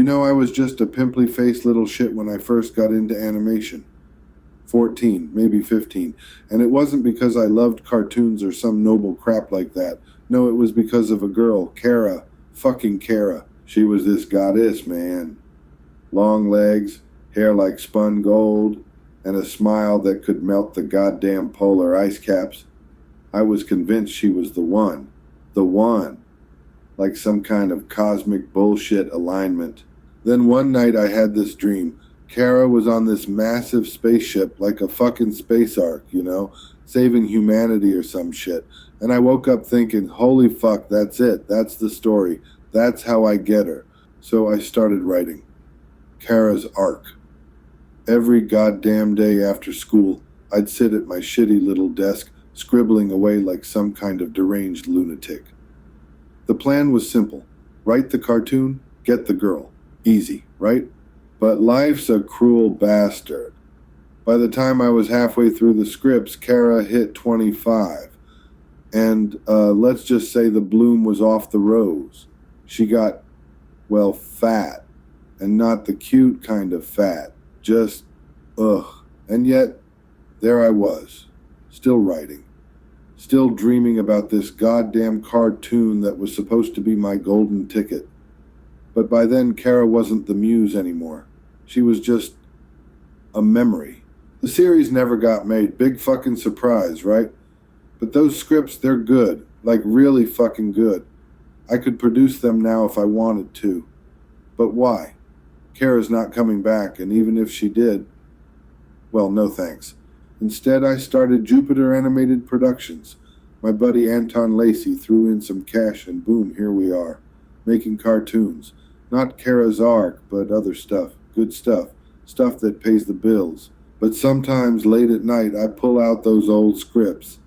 I was just a pimply-faced little shit when I first got into animation. 14, maybe 15. And it wasn't because I loved cartoons or some noble crap like that. No, it was because of a girl, Kara. Fucking Kara. She was this goddess, man. Long legs, hair like spun gold, and a smile that could melt the goddamn polar ice caps. I was convinced she was the one. The one. Like some kind of cosmic bullshit alignment. Then one night I had this dream. Kara was on this massive spaceship, like a fucking space ark, saving humanity or some shit. And I woke up thinking, holy fuck, that's it. That's the story. That's how I get her. So I started writing. Kara's arc. Every goddamn day after school, I'd sit at my shitty little desk, scribbling away like some kind of deranged lunatic. The plan was simple. Write the cartoon, get the girl. Easy, right? But life's a cruel bastard. By the time I was halfway through the scripts, Kara hit 25. And let's just say the bloom was off the rose. She got, fat. And not the cute kind of fat. Just, ugh. And yet, there I was, still writing. Still dreaming about this goddamn cartoon that was supposed to be my golden ticket. But by then, Kara wasn't the muse anymore. She was just a memory. The series never got made. Big fucking surprise, right? But those scripts, they're good. Like really fucking good. I could produce them now if I wanted to. But why? Kara's not coming back, and even if she did, no thanks. Instead, I started Jupiter Animated Productions. My buddy Anton Lacey threw in some cash, and boom, here we are. Making cartoons. Not Kara's arc, but other stuff. Good stuff. Stuff that pays the bills. But sometimes late at night I pull out those old scripts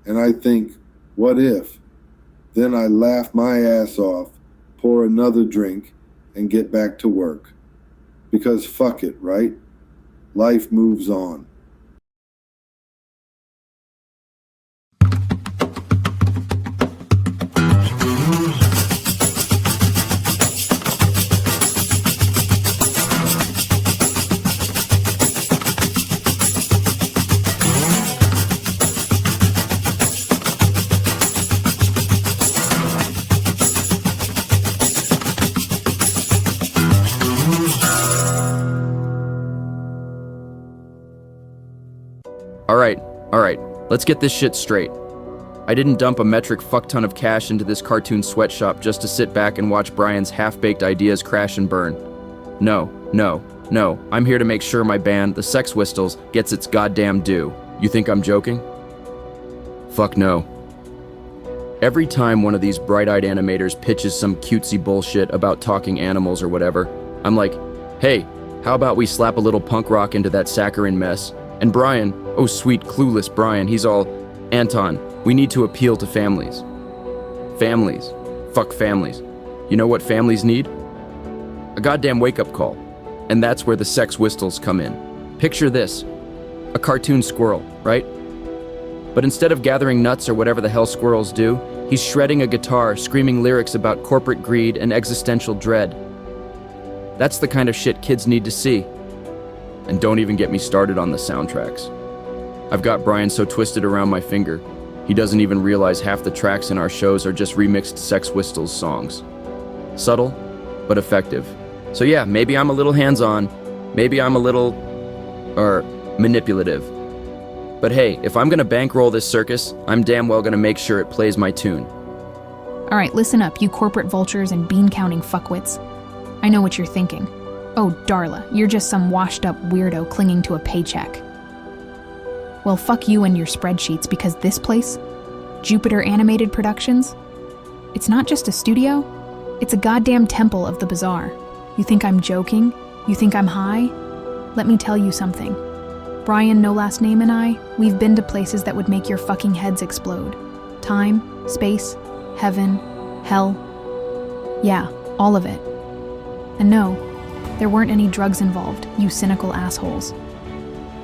and I think, what if? Then I laugh my ass off, pour another drink, and get back to work. Because fuck it, right? Life moves on. Alright, let's get this shit straight. I didn't dump a metric fuckton of cash into this cartoon sweatshop just to sit back and watch Brian's half-baked ideas crash and burn. No, I'm here to make sure my band, the Sex Whistles, gets its goddamn due. You think I'm joking? Fuck no. Every time one of these bright-eyed animators pitches some cutesy bullshit about talking animals or whatever, I'm like, hey, how about we slap a little punk rock into that saccharine mess? And Brian, oh sweet clueless Brian, he's all, Anton, we need to appeal to families. Families. Fuck families. You know what families need? A goddamn wake-up call. And that's where the Sex Whistles come in. Picture this. A cartoon squirrel, right? But instead of gathering nuts or whatever the hell squirrels do, he's shredding a guitar, screaming lyrics about corporate greed and existential dread. That's the kind of shit kids need to see. And don't even get me started on the soundtracks. I've got Brian so twisted around my finger, he doesn't even realize half the tracks in our shows are just remixed Sex Whistles songs. Subtle, but effective. So yeah, maybe I'm a little hands-on, maybe I'm a little, manipulative. But hey, if I'm gonna bankroll this circus, I'm damn well gonna make sure it plays my tune. All right, listen up, you corporate vultures and bean-counting fuckwits. I know what you're thinking. Oh, Darla, you're just some washed-up weirdo clinging to a paycheck. Well, fuck you and your spreadsheets, because this place, Jupiter Animated Productions, it's not just a studio, it's a goddamn temple of the bizarre. You think I'm joking? You think I'm high? Let me tell you something. Brian, no last name, and I, we've been to places that would make your fucking heads explode. Time, space, heaven, hell. Yeah, all of it. And no, there weren't any drugs involved, you cynical assholes.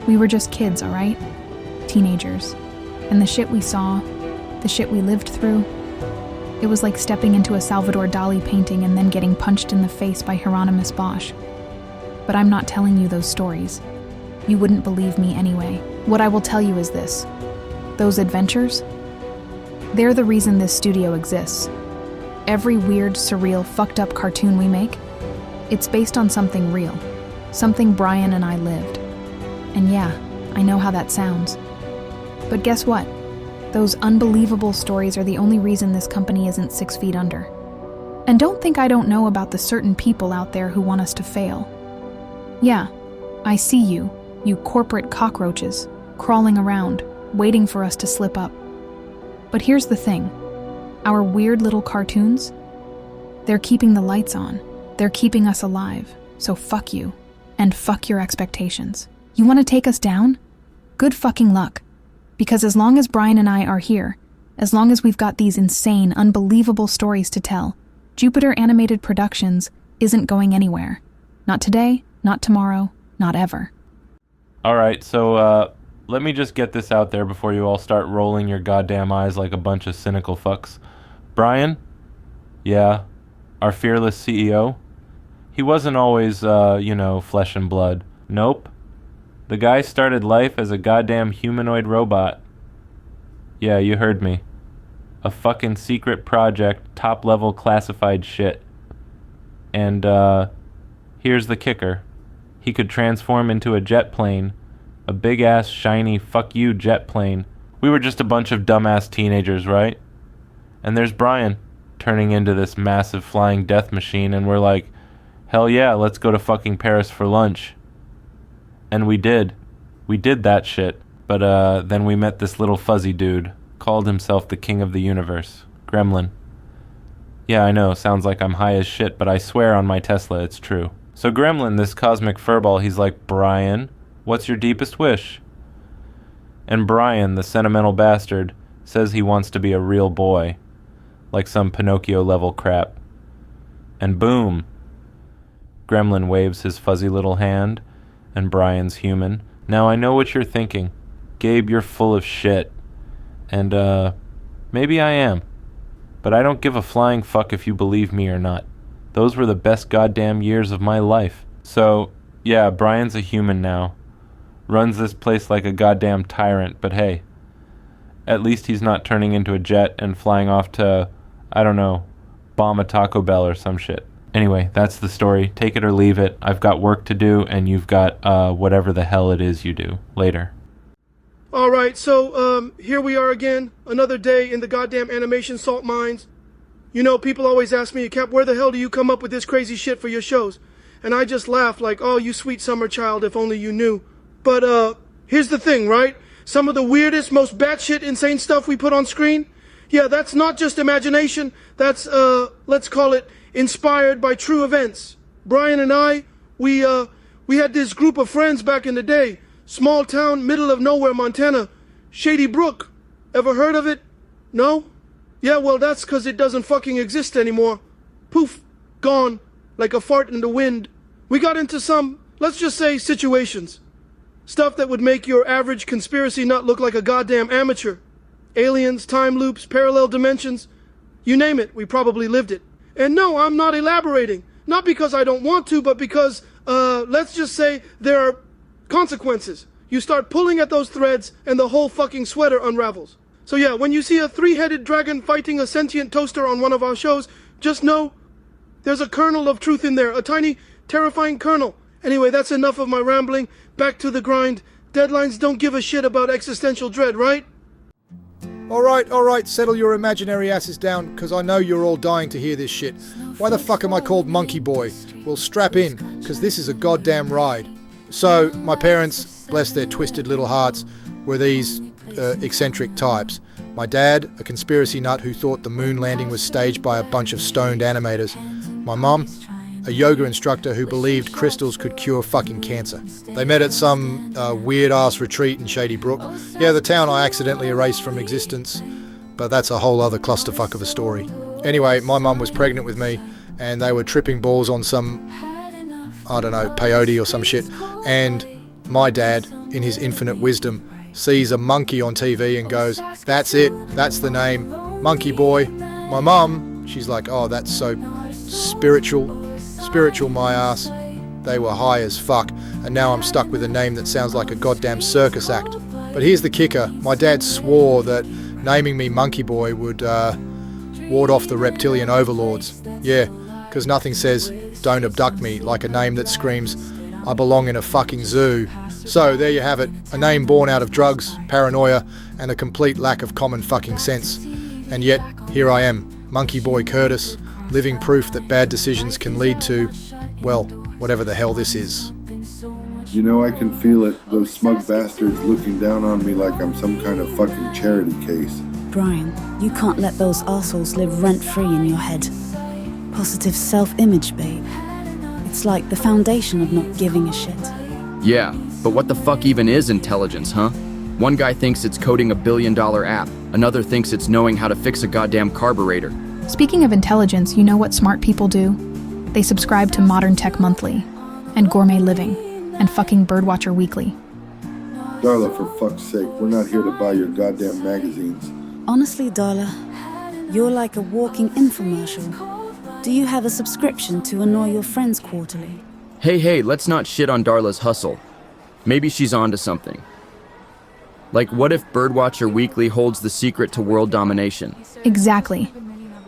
We were just kids, all right? Teenagers. And the shit we saw, the shit we lived through, It was like stepping into a Salvador Dali painting and then getting punched in the face by Hieronymus Bosch. But I'm not telling you those stories. You wouldn't believe me anyway. What I will tell you is this. Those adventures? They're the reason this studio exists. Every weird, surreal, fucked up cartoon we make, it's based on something real. Something Brian and I lived. And yeah, I know how that sounds. But guess what? Those unbelievable stories are the only reason this company isn't 6 feet under. And don't think I don't know about the certain people out there who want us to fail. Yeah, I see you corporate cockroaches, crawling around, waiting for us to slip up. But here's the thing. Our weird little cartoons, they're keeping the lights on. They're keeping us alive. So fuck you. And fuck your expectations. You want to take us down? Good fucking luck. Because as long as Brian and I are here, as long as we've got these insane, unbelievable stories to tell, Jupiter Animated Productions isn't going anywhere. Not today, not tomorrow, not ever. Alright, so, let me just get this out there before you all start rolling your goddamn eyes like a bunch of cynical fucks. Brian? Yeah, our fearless CEO? He wasn't always, flesh and blood. Nope. The guy started life as a goddamn humanoid robot. Yeah, you heard me. A fucking secret project, top-level classified shit. And, here's the kicker. He could transform into a jet plane. A big-ass, shiny, fuck you jet plane. We were just a bunch of dumbass teenagers, right? And there's Brian, turning into this massive flying death machine, and we're like, hell yeah, let's go to fucking Paris for lunch. And we did. We did that shit. But, then we met this little fuzzy dude. Called himself the king of the universe. Gremlin. Yeah, I know, sounds like I'm high as shit, but I swear on my Tesla it's true. So Gremlin, this cosmic furball, he's like, Brian, what's your deepest wish? And Brian, the sentimental bastard, says he wants to be a real boy. Like some Pinocchio-level crap. And boom. Gremlin waves his fuzzy little hand, and Brian's human. Now I know what you're thinking. Gabe, you're full of shit. And, maybe I am. But I don't give a flying fuck if you believe me or not. Those were the best goddamn years of my life. So, yeah, Brian's a human now. Runs this place like a goddamn tyrant, but hey. At least he's not turning into a jet and flying off to, I don't know, bomb a Taco Bell or some shit. Anyway, that's the story. Take it or leave it. I've got work to do, and you've got, whatever the hell it is you do. Later. Alright, so, here we are again. Another day in the goddamn animation salt mines. You know, people always ask me, Cap, where the hell do you come up with this crazy shit for your shows? And I just laugh like, oh, you sweet summer child, if only you knew. But, here's the thing, right? Some of the weirdest, most batshit insane stuff we put on screen, yeah, that's not just imagination. That's, let's call it inspired by true events. Brian and I, we had this group of friends back in the day. Small town, middle of nowhere, Montana. Shady Brook. Ever heard of it? No? Yeah, well, that's 'cause it doesn't fucking exist anymore. Poof. Gone. Like a fart in the wind. We got into some, let's just say, situations. Stuff that would make your average conspiracy nut look like a goddamn amateur. Aliens, time loops, parallel dimensions. You name it, we probably lived it. And no, I'm not elaborating. Not because I don't want to, but because, let's just say there are consequences. You start pulling at those threads and the whole fucking sweater unravels. So yeah, when you see a 3-headed dragon fighting a sentient toaster on one of our shows, just know there's a kernel of truth in there, a tiny, terrifying kernel. Anyway, that's enough of my rambling. Back to the grind. Deadlines don't give a shit about existential dread, right? Alright, settle your imaginary asses down, because I know you're all dying to hear this shit. Why the fuck am I called Monkey Boy? Well, strap in, because this is a goddamn ride. So, my parents, bless their twisted little hearts, were these eccentric types. My dad, a conspiracy nut who thought the moon landing was staged by a bunch of stoned animators. My mum, a yoga instructor who believed crystals could cure fucking cancer. They met at some weird-ass retreat in Shady Brook. Yeah, the town I accidentally erased from existence, but that's a whole other clusterfuck of a story. Anyway, my mum was pregnant with me, and they were tripping balls on some, I don't know, peyote or some shit, and my dad, in his infinite wisdom, sees a monkey on TV and goes, that's it, that's the name, Monkey Boy, My mum, she's like, oh, that's so spiritual my ass. They were high as fuck, and now I'm stuck with a name that sounds like a goddamn circus act. But here's the kicker. My dad swore that naming me Monkey Boy would ward off the reptilian overlords. Yeah, because nothing says, don't abduct me, like a name that screams, I belong in a fucking zoo. So there you have it, a name born out of drugs, paranoia, and a complete lack of common fucking sense. And yet, here I am, Monkey Boy Curtis, living proof that bad decisions can lead to, well, whatever the hell this is. You know, I can feel it. Those smug bastards looking down on me like I'm some kind of fucking charity case. Brian, you can't let those assholes live rent-free in your head. Positive self-image, babe. It's like the foundation of not giving a shit. Yeah, but what the fuck even is intelligence, huh? One guy thinks it's coding a billion-dollar app. Another thinks it's knowing how to fix a goddamn carburetor. Speaking of intelligence, you know what smart people do? They subscribe to Modern Tech Monthly, and Gourmet Living, and fucking Birdwatcher Weekly. Darla, for fuck's sake, we're not here to buy your goddamn magazines. Honestly, Darla, you're like a walking infomercial. Do you have a subscription to Annoy Your Friends quarterly? Hey, let's not shit on Darla's hustle. Maybe she's onto something. Like, what if Birdwatcher Weekly holds the secret to world domination? Exactly.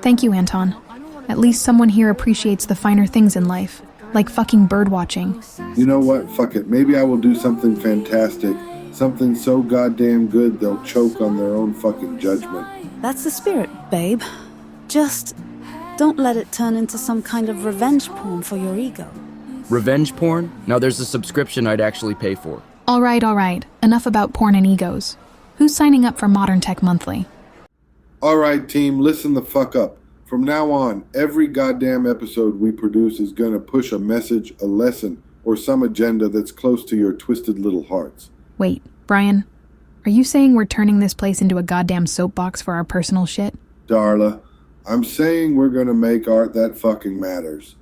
Thank you, Anton. At least someone here appreciates the finer things in life, like fucking bird watching. You know what? Fuck it. Maybe I will do something fantastic. Something so goddamn good they'll choke on their own fucking judgment. That's the spirit, babe. Just don't let it turn into some kind of revenge porn for your ego. Revenge porn? Now there's a subscription I'd actually pay for. All right. Enough about porn and egos. Who's signing up for Modern Tech Monthly? All right, team, listen the fuck up. From now on, every goddamn episode we produce is gonna push a message, a lesson, or some agenda that's close to your twisted little hearts. Wait, Brian, are you saying we're turning this place into a goddamn soapbox for our personal shit? Darla, I'm saying we're gonna make art that fucking matters.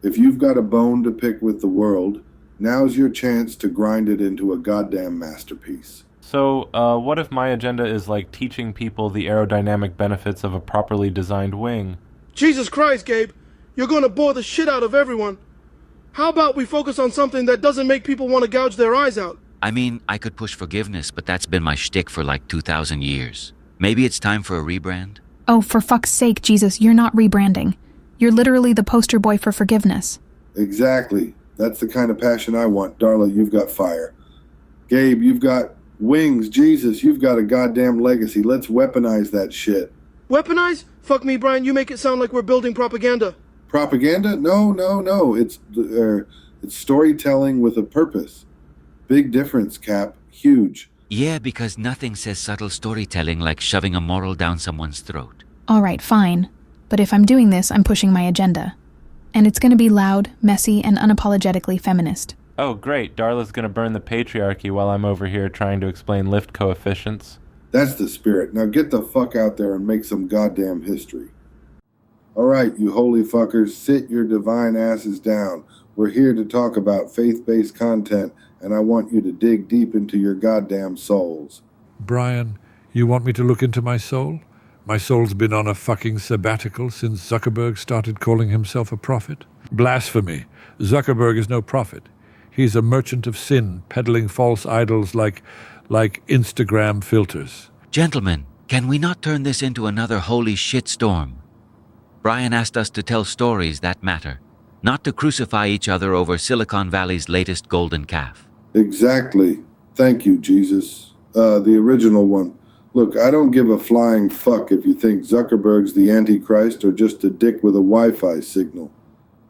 If you've got a bone to pick with the world, now's your chance to grind it into a goddamn masterpiece. So, what if my agenda is like teaching people the aerodynamic benefits of a properly designed wing? Jesus Christ, Gabe. You're gonna bore the shit out of everyone. How about we focus on something that doesn't make people want to gouge their eyes out? I mean, I could push forgiveness, but that's been my shtick for like 2,000 years. Maybe it's time for a rebrand? Oh, for fuck's sake, Jesus, you're not rebranding. You're literally the poster boy for forgiveness. Exactly. That's the kind of passion I want. Darla, you've got fire. Gabe, you've got wings. Jesus, you've got a goddamn legacy. Let's weaponize that shit. Weaponize? Fuck me, Brian. You make it sound like we're building propaganda. Propaganda? No. It's storytelling with a purpose. Big difference, Cap. Huge. Yeah, because nothing says subtle storytelling like shoving a moral down someone's throat. All right, fine. But if I'm doing this, I'm pushing my agenda. And it's going to be loud, messy, and unapologetically feminist. Oh, great. Darla's gonna burn the patriarchy while I'm over here trying to explain lift coefficients. That's the spirit. Now get the fuck out there and make some goddamn history. All right, you holy fuckers, sit your divine asses down. We're here to talk about faith-based content, and I want you to dig deep into your goddamn souls. Brian, you want me to look into my soul? My soul's been on a fucking sabbatical since Zuckerberg started calling himself a prophet. Blasphemy. Zuckerberg is no prophet. He's a merchant of sin, peddling false idols like Instagram filters. Gentlemen, can we not turn this into another holy shitstorm? Brian asked us to tell stories that matter, not to crucify each other over Silicon Valley's latest golden calf. Exactly. Thank you, Jesus. The original one. Look, I don't give a flying fuck if you think Zuckerberg's the Antichrist or just a dick with a Wi-Fi signal.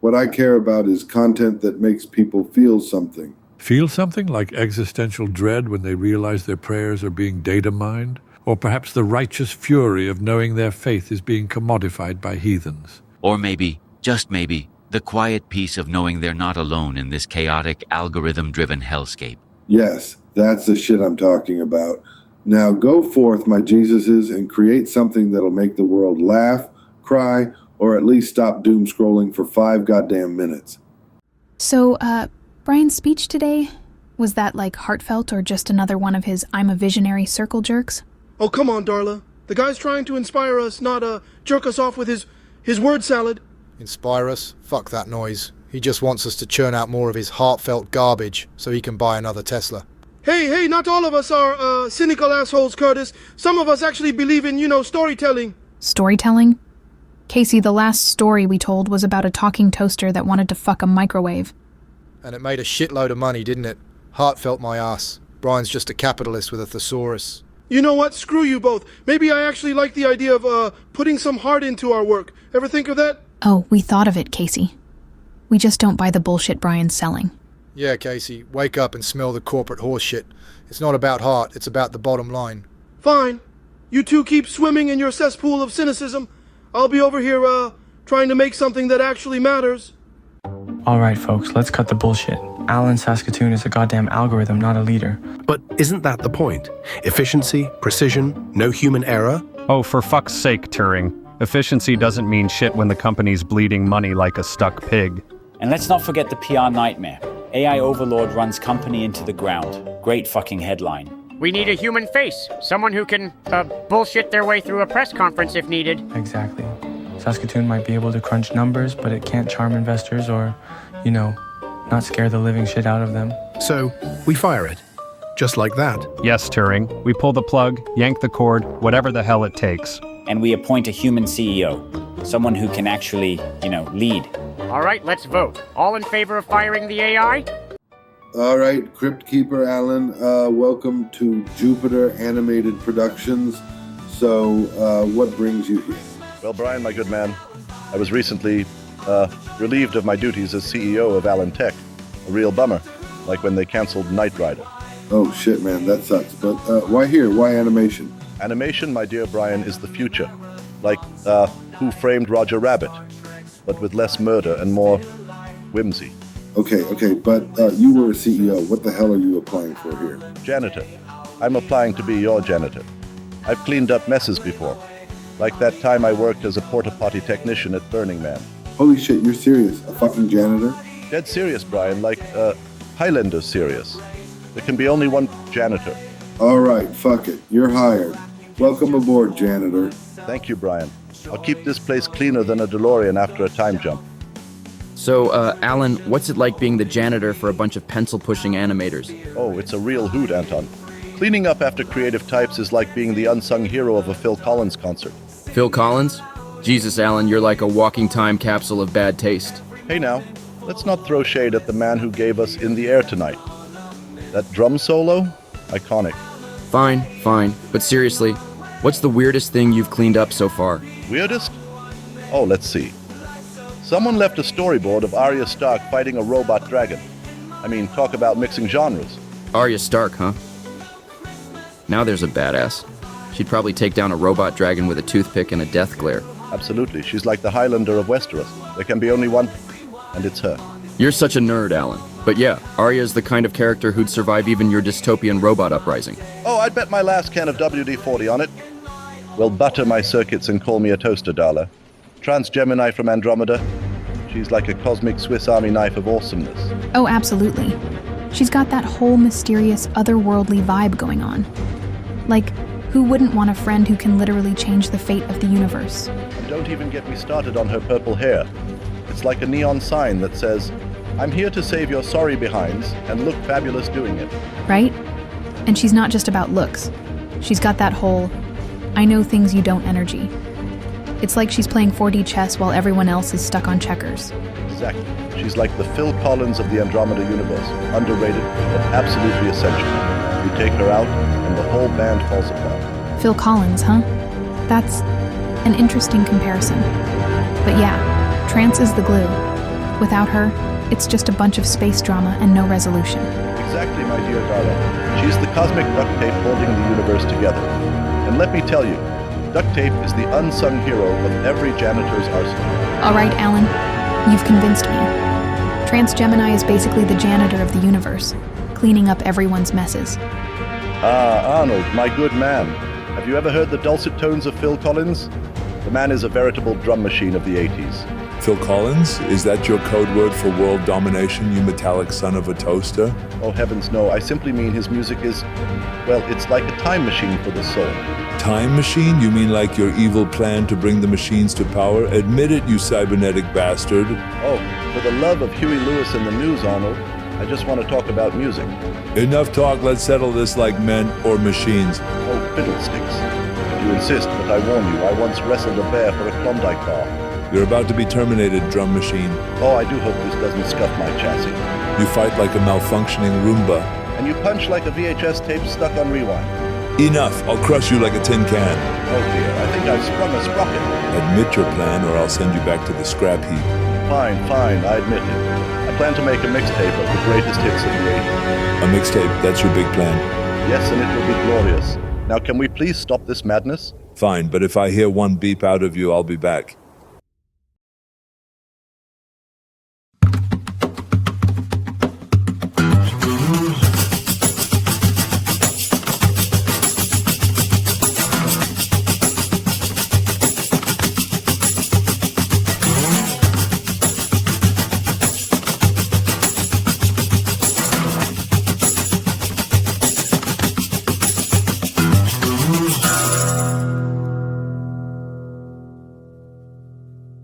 What I care about is content that makes people feel something. Feel something like existential dread when they realize their prayers are being data mined? Or perhaps the righteous fury of knowing their faith is being commodified by heathens? Or maybe, just maybe, the quiet peace of knowing they're not alone in this chaotic, algorithm-driven hellscape. Yes, that's the shit I'm talking about. Now go forth, my Jesuses, and create something that'll make the world laugh, cry, or at least stop doom scrolling for 5 goddamn minutes. So, Brian's speech today, was that like heartfelt or just another one of his I'm a visionary circle jerks? Oh, come on, Darla. The guy's trying to inspire us, not jerk us off with his word salad. Inspire us? Fuck that noise. He just wants us to churn out more of his heartfelt garbage so he can buy another Tesla. Hey, not all of us are cynical assholes, Curtis. Some of us actually believe in, storytelling. Storytelling? Casey, the last story we told was about a talking toaster that wanted to fuck a microwave. And it made a shitload of money, didn't it? Heartfelt my ass. Brian's just a capitalist with a thesaurus. You know what? Screw you both. Maybe I actually like the idea of putting some heart into our work. Ever think of that? Oh, we thought of it, Casey. We just don't buy the bullshit Brian's selling. Yeah, Casey, wake up and smell the corporate horse shit. It's not about heart, it's about the bottom line. Fine. You two keep swimming in your cesspool of cynicism. I'll be over here, trying to make something that actually matters. All right, folks, let's cut the bullshit. Alan Saskatoon is a goddamn algorithm, not a leader. But isn't that the point? Efficiency, precision, no human error? Oh, for fuck's sake, Turing. Efficiency doesn't mean shit when the company's bleeding money like a stuck pig. And let's not forget the PR nightmare. AI overlord runs company into the ground. Great fucking headline. We need a human face. Someone who can, bullshit their way through a press conference if needed. Exactly. Saskatoon might be able to crunch numbers, but it can't charm investors or, not scare the living shit out of them. So, we fire it. Just like that. Yes, Turing. We pull the plug, yank the cord, whatever the hell it takes. And we appoint a human CEO. Someone who can actually, lead. All right, let's vote. All in favor of firing the AI? All right, Crypt Keeper Alan, welcome to Jupiter Animated Productions. So, what brings you here? Well, Brian, my good man, I was recently relieved of my duties as CEO of Alan Tech. A real bummer, like when they canceled Knight Rider. Oh shit, man, that sucks. But why here? Why animation? Animation, my dear Brian, is the future. Like Who Framed Roger Rabbit, but with less murder and more whimsy. Okay, but you were a CEO. What the hell are you applying for here? Janitor. I'm applying to be your janitor. I've cleaned up messes before. Like that time I worked as a porta-potty technician at Burning Man. Holy shit, you're serious? A fucking janitor? Dead serious, Brian, like Highlander serious. There can be only one janitor. All right, fuck it. You're hired. Welcome aboard, janitor. Thank you, Brian. I'll keep this place cleaner than a DeLorean after a time jump. So, Alan, what's it like being the janitor for a bunch of pencil-pushing animators? Oh, it's a real hoot, Anton. Cleaning up after creative types is like being the unsung hero of a Phil Collins concert. Phil Collins? Jesus, Alan, you're like a walking time capsule of bad taste. Hey now, let's not throw shade at the man who gave us In the Air Tonight. That drum solo? Iconic. Fine. But seriously, what's the weirdest thing you've cleaned up so far? Weirdest? Oh, let's see. Someone left a storyboard of Arya Stark fighting a robot dragon. I mean, talk about mixing genres. Arya Stark, huh? Now there's a badass. She'd probably take down a robot dragon with a toothpick and a death glare. Absolutely. She's like the Highlander of Westeros. There can be only one, and it's her. You're such a nerd, Alan. But yeah, Arya's the kind of character who'd survive even your dystopian robot uprising. Oh, I'd bet my last can of WD-40 on it. Well, butter my circuits and call me a toaster, Darla. Trans-Gemini from Andromeda. She's like a cosmic Swiss Army knife of awesomeness. Oh, absolutely. She's got that whole mysterious, otherworldly vibe going on. Like, who wouldn't want a friend who can literally change the fate of the universe? And don't even get me started on her purple hair. It's like a neon sign that says, I'm here to save your sorry behinds and look fabulous doing it. Right? And she's not just about looks. She's got that whole, I know things you don't energy. It's like she's playing 4D chess while everyone else is stuck on checkers. Exactly. She's like the Phil Collins of the Andromeda universe. Underrated, but absolutely essential. You take her out, and the whole band falls apart. Phil Collins, huh? That's an interesting comparison. But yeah, Trance is the glue. Without her, it's just a bunch of space drama and no resolution. Exactly, my dear Darla. She's the cosmic duct tape holding the universe together. And let me tell you, duct tape is the unsung hero of every janitor's arsenal. All right, Alan, you've convinced me. Trans-Gemini is basically the janitor of the universe, cleaning up everyone's messes. Ah, Arnold, my good man. Have you ever heard the dulcet tones of Phil Collins? The man is a veritable drum machine of the 80s. Phil Collins? Is that your code word for world domination, you metallic son of a toaster? Oh, heavens no. I simply mean his music is, well, it's like a time machine for the soul. time machine? You mean like your evil plan to bring the machines to power? Admit it, you cybernetic bastard. Oh, for the love of Huey Lewis and the news, Arnold, I just want to talk about music. Enough talk, let's settle this like men or machines. Oh, fiddlesticks. If you insist, but I warn you, I once wrestled a bear for a Klondike bar. You're about to be terminated, drum machine. Oh, I do hope this doesn't scuff my chassis. You fight like a malfunctioning Roomba. And you punch like a VHS tape stuck on rewind. Enough, I'll crush you like a tin can. Oh dear, I think I've sprung a sprocket. Admit your plan or I'll send you back to the scrap heap. Fine, I admit it. I plan to make a mixtape of the greatest hits of the 80s. A mixtape, that's your big plan? Yes, and it will be glorious. Now can we please stop this madness? Fine, but if I hear one beep out of you, I'll be back.